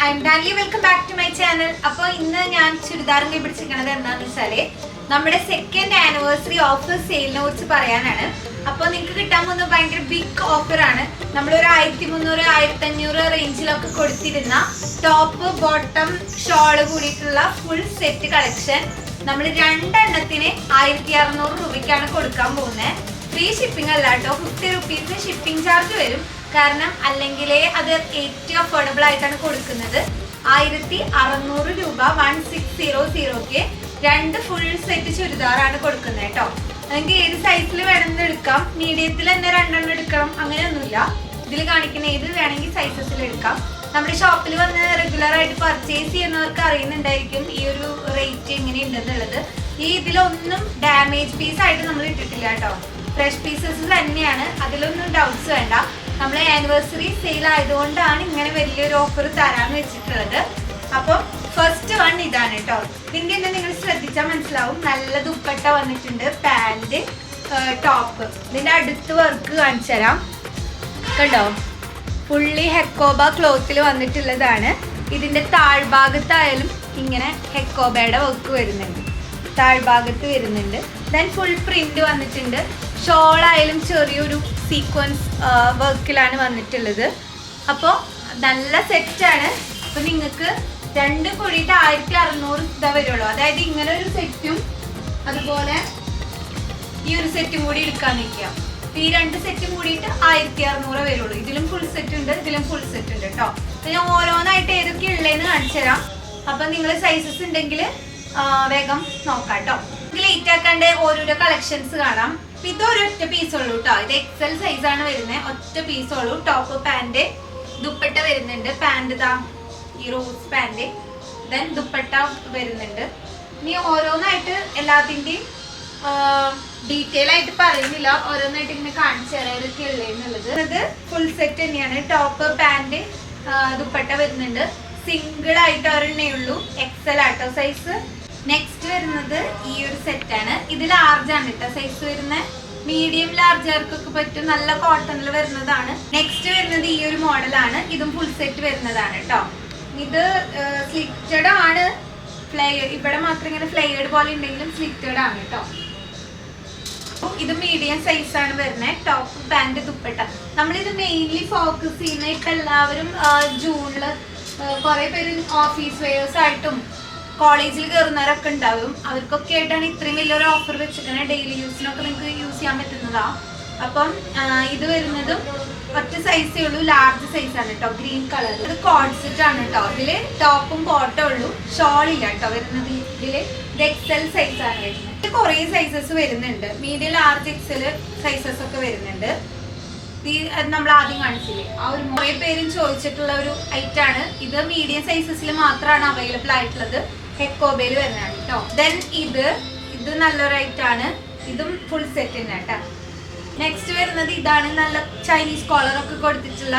I'm Danley. Welcome back to my channel. അപ്പോൾ ഇന്ന് ഞാൻ ചുരിദാറും കൈ പിടിച്ചിരിക്കുന്നത് എന്താണെന്ന് വെച്ചാല് നമ്മുടെ സെക്കൻഡ് ആനിവേഴ്സറി ഓഫർ സെയിലിനെ കുറിച്ച് പറയാനാണ്. അപ്പോൾ നിങ്ങൾക്ക് കിട്ടാൻ പോകുന്ന ഭയങ്കര ബിഗ് ഓഫർ ആണ്. നമ്മളൊരു 1300-1500 റേഞ്ചിലൊക്കെ കൊടുത്തിരുന്ന ടോപ്പ് ബോട്ടം ഷോള് കൂടിയിട്ടുള്ള ഫുൾ സെറ്റ് കളക്ഷൻ നമ്മൾ രണ്ടെണ്ണത്തിന് 1600 രൂപയ്ക്കാണ് കൊടുക്കാൻ പോകുന്നത്. ഫ്രീ ഷിപ്പിംഗ് അല്ല കേട്ടോ, 50 റുപ്പീസ് ഷിപ്പിംഗ് ചാർജ് വരും. കാരണം അല്ലെങ്കിലേ അത് ഏറ്റവും അഫോർഡബിൾ ആയിട്ടാണ് കൊടുക്കുന്നത്. 1600 രൂപ 1600ക്ക് രണ്ട് ഫുൾ സെറ്റ് ചുരിദാറാണ് കൊടുക്കുന്നത് കേട്ടോ. നിങ്ങൾക്ക് ഏത് സൈസിൽ വേണമെന്ന് എടുക്കാം, മീഡിയത്തിൽ തന്നെ രണ്ടെണ്ണം എടുക്കണം അങ്ങനെയൊന്നുമില്ല. ഇതിൽ കാണിക്കുന്ന ഏത് വേണമെങ്കിൽ സൈസസിൽ എടുക്കാം. നമ്മുടെ ഷോപ്പിൽ വന്ന് റെഗുലർ ആയിട്ട് പർച്ചേസ് ചെയ്യുന്നവർക്ക് അറിയുന്നുണ്ടായിരിക്കും ഈ ഒരു റേറ്റ് എങ്ങനെയുണ്ടെന്നുള്ളത്. ഈ ഇതിലൊന്നും ഡാമേജ് പീസ് ആയിട്ട് നമ്മൾ ഇട്ടിട്ടില്ല കേട്ടോ, ഫ്രഷ് പീസസ് തന്നെയാണ്, അതിലൊന്നും ഡൗട്ട്സ് വേണ്ട. നമ്മൾ ആനിവേഴ്സറി സെയിൽ ആയതുകൊണ്ടാണ് ഇങ്ങനെ വലിയൊരു ഓഫർ തരാന്ന് വെച്ചിട്ടുള്ളത്. അപ്പം ഫസ്റ്റ് വൺ ഇതാണ് കേട്ടോ. ഇതിൻ്റെ തന്നെ നിങ്ങൾ ശ്രദ്ധിച്ചാൽ മനസ്സിലാവും, നല്ല ദുപ്പട്ട വന്നിട്ടുണ്ട്, പാൻറ് ടോപ്പ്. ഇതിൻ്റെ അടുത്ത് വർക്ക് കാണിച്ചു തരാം കണ്ടോ, ഫുള്ളി ഹെക്കോബ ക്ലോത്തിൽ വന്നിട്ടുള്ളതാണ്. ഇതിൻ്റെ താഴ്ഭാഗത്തായാലും ഇങ്ങനെ ഹെക്കോബയുടെ വർക്ക് വരുന്നുണ്ട്, താഴ്ഭാഗത്ത് വരുന്നുണ്ട്. ദെൻ ഫുൾ പ്രിന്റ് വന്നിട്ടുണ്ട്. ഷോളായാലും ചെറിയൊരു സീക്വൻസ് വർക്കിലാണ് വന്നിട്ടുള്ളത്. അപ്പോൾ നല്ല സെറ്റാണ്. അപ്പോൾ നിങ്ങൾക്ക് രണ്ട് കൂടിയിട്ട് 1600 ഇതാ വരുള്ളൂ. അതായത് ഇങ്ങനെ ഒരു സെറ്റും അതുപോലെ ഈ ഒരു സെറ്റും കൂടി എടുക്കാൻ നിൽക്കുക. ഈ രണ്ട് സെറ്റും കൂടിയിട്ട് 1600 വരുള്ളൂ. ഇതിലും ഫുൾ സെറ്റ് ഉണ്ട്, ഇതിലും ഫുൾ സെറ്റ് ഉണ്ട് കേട്ടോ. ഞാൻ ഓരോന്നായിട്ട് ഏതൊക്കെ ഉള്ളതെന്ന് കാണിച്ചു തരാം. അപ്പം നിങ്ങൾ സൈസസ് ഉണ്ടെങ്കിൽ വേഗം നോക്കാം കേട്ടോ. ഇത് ലേറ്റ് ആക്കാണ്ട് ഓരോരോ കളക്ഷൻസ് കാണാം. ഇത് ഒരൊറ്റ പീസുള്ളൂ കേട്ടോ. ഇത് എക്സൽ സൈസാണ് വരുന്നത്, ഒറ്റ പീസുള്ളൂ. ടോപ്പ് പാൻറ് ദുപ്പട്ട വരുന്നുണ്ട്. പാൻറ് ദാ ഈ റോസ് പാൻറ്, ദെൻ ദുപ്പട്ട വരുന്നുണ്ട്. ഇനി ഓരോന്നായിട്ട് എല്ലാത്തിൻ്റെയും ഡീറ്റെയിൽ ആയിട്ട് പറയുന്നില്ല, ഓരോന്നായിട്ട് ഇങ്ങനെ കാണിച്ചു തരാം ഏതൊക്കെ ഉള്ളതെന്നുള്ളത്. ഇത് ഫുൾ സെറ്റ് തന്നെയാണ്. ടോപ്പ് പാൻറ് ദുപ്പട്ട വരുന്നുണ്ട്. സിംഗിൾ ആയിട്ട് ഒരെണ്ണേ ഉള്ളൂ, എക്സൽ ആട്ടോ സൈസ്. നെക്സ്റ്റ് വരുന്നത് ഈ ഒരു സെറ്റാണ്. ഇത് ലാർജ് ആണ് കേട്ടോ സൈസ് വരുന്നത്. മീഡിയം ലാർജുകാർക്കൊക്കെ പറ്റും, നല്ല കോട്ടണിൽ വരുന്നതാണ്. നെക്സ്റ്റ് വരുന്നത് ഈ ഒരു മോഡലാണ്. ഇതും ഫുൾ സെറ്റ് വരുന്നതാണ് കേട്ടോ. ഇത് സ്ലിറ്റഡ് ആണ്, ഇവിടെ മാത്രം ഇങ്ങനെ ഫ്ലെയർഡ് പോലെ ഉണ്ടെങ്കിലും സ്ലിറ്റഡ് ആണ് കേട്ടോ. ഇത് മീഡിയം സൈസ് ആണ് വരുന്നത്. Top pant dupatta. നമ്മളിത് മെയിൻലി ഫോക്കസ് ചെയ്യുന്ന ഇപ്പൊ എല്ലാവരും ജൂണില് കുറെ പേര് ഓഫീസ് വെയേഴ്സ് ആയിട്ടും കോളേജിൽ കയറുന്നവരൊക്കെ ഉണ്ടാവും. അവർക്കൊക്കെ ആയിട്ടാണ് ഇത്രയും വലിയൊരു ഓഫർ വെച്ചിരിക്കുന്നത്. ഡെയിലി യൂസിനൊക്കെ നിങ്ങൾക്ക് യൂസ് ചെയ്യാൻ പറ്റുന്നതാ. അപ്പം ഇത് വരുന്നതും ഒറ്റ സൈസേ ഉള്ളൂ, ലാർജ് സൈസ് ആണ് കേട്ടോ, ഗ്രീൻ കളർ. ഇത് കോഡ് സെറ്റ് ആണ് കേട്ടോ. ഇതില് ടോപ്പും കോട്ടേ ഉള്ളൂ, ഷോൾ ഇല്ല കേട്ടോ വരുന്നത്. ഇതില് ഇത് എക്സൽ സൈസ് ആണ് വരുന്നത്. ഇത് കുറേ സൈസസ് വരുന്നുണ്ട്, മീഡിയം ലാർജ് എക്സൽ സൈസസ് ഒക്കെ വരുന്നുണ്ട്. നമ്മൾ ആദ്യം കാണിച്ചില്ലേ, ആ ഒരു കുറേ പേരും ചോദിച്ചിട്ടുള്ള ഒരു ഐറ്റം ആണ്. ഇത് മീഡിയം സൈസസിൽ മാത്രമാണ് അവൈലബിൾ ആയിട്ടുള്ളത്. ഹെക്കോബയിൽ വരുന്നതാണ് കേട്ടോ. ദെൻ ഇത് നല്ലൊരു ഐറ്റം ആണ്. ഇതും ഫുൾ സെറ്റ് തന്നെ കേട്ടോ. നെക്സ്റ്റ് വരുന്നത് ഇതാണ്, നല്ല ചൈനീസ് കോളർ ഒക്കെ കൊടുത്തിട്ടുള്ള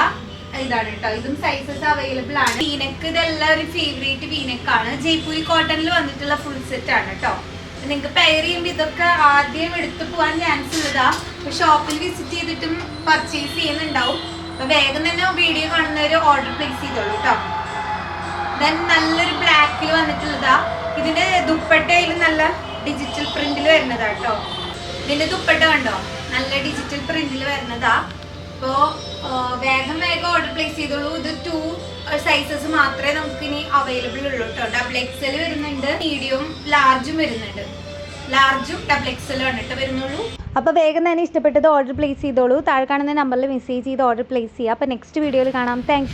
ഇതാണ് കേട്ടോ. ഇതും സൈസസ് അവൈലബിൾ ആണ്. വീനെക്ക് ഇതെല്ലാം ഒരു ഫേവറേറ്റ് വീനെക്കാണ്. ജയ്പൂരി കോട്ടണിൽ വന്നിട്ടുള്ള ഫുൾ സെറ്റ് ആണ് കേട്ടോ. നിങ്ങൾക്ക് പെയർ ചെയ്യുമ്പോൾ ഇതൊക്കെ ആദ്യം എടുത്തു പോകാൻ ചാൻസ് ഉള്ളതാ. ഷോപ്പിൽ വിസിറ്റ് ചെയ്തിട്ടും പർച്ചേസ് ചെയ്യുന്നുണ്ടാവും. അപ്പൊ വേഗം തന്നെ വീഡിയോ കാണുന്നവർ ഓർഡർ പ്ലേസ് ചെയ്തോളൂ കേട്ടോ. ദെൻ നല്ലൊരു ബ്ലാക്കിൽ വന്നിട്ടുള്ളതാ. ഇതിന്റെ ദുപ്പട്ടയിൽ നല്ല ഡിജിറ്റൽ പ്രിന്റിൽ വരുന്നതാ കേട്ടോ. ഇതിന്റെ ദുപ്പട്ട കണ്ടോ, നല്ല ഡിജിറ്റൽ പ്രിന്റിൽ വരുന്നതാ. അപ്പോ വേഗം ഓർഡർ പ്ലേസ് ചെയ്തോളൂ. ഇത് 2 സൈസസ് മാത്രമേ നമുക്ക് ഇനി അവൈലബിൾ ഉള്ളൂ കേട്ടോ. ഡബിൾ എക്സൽ വരുന്നുണ്ട്, മീഡിയം ലാർജും വരുന്നുണ്ട്. ലാർജും ഡബിൾ എക്സലും ആണ് കേട്ടോ വരുന്നുള്ളൂ. അപ്പോൾ വേഗം തന്നെ ഇഷ്ടപ്പെട്ടത് ഓർഡർ പ്ലേസ് ചെയ്തോളൂ. താഴെ കാണുന്ന നമ്പറിൽ മെസ്സേജ് ചെയ്ത് ഓർഡർ പ്ലേസ് ചെയ്യുക. അപ്പോൾ നെക്സ്റ്റ് വീഡിയോയിൽ കാണാം. താങ്ക്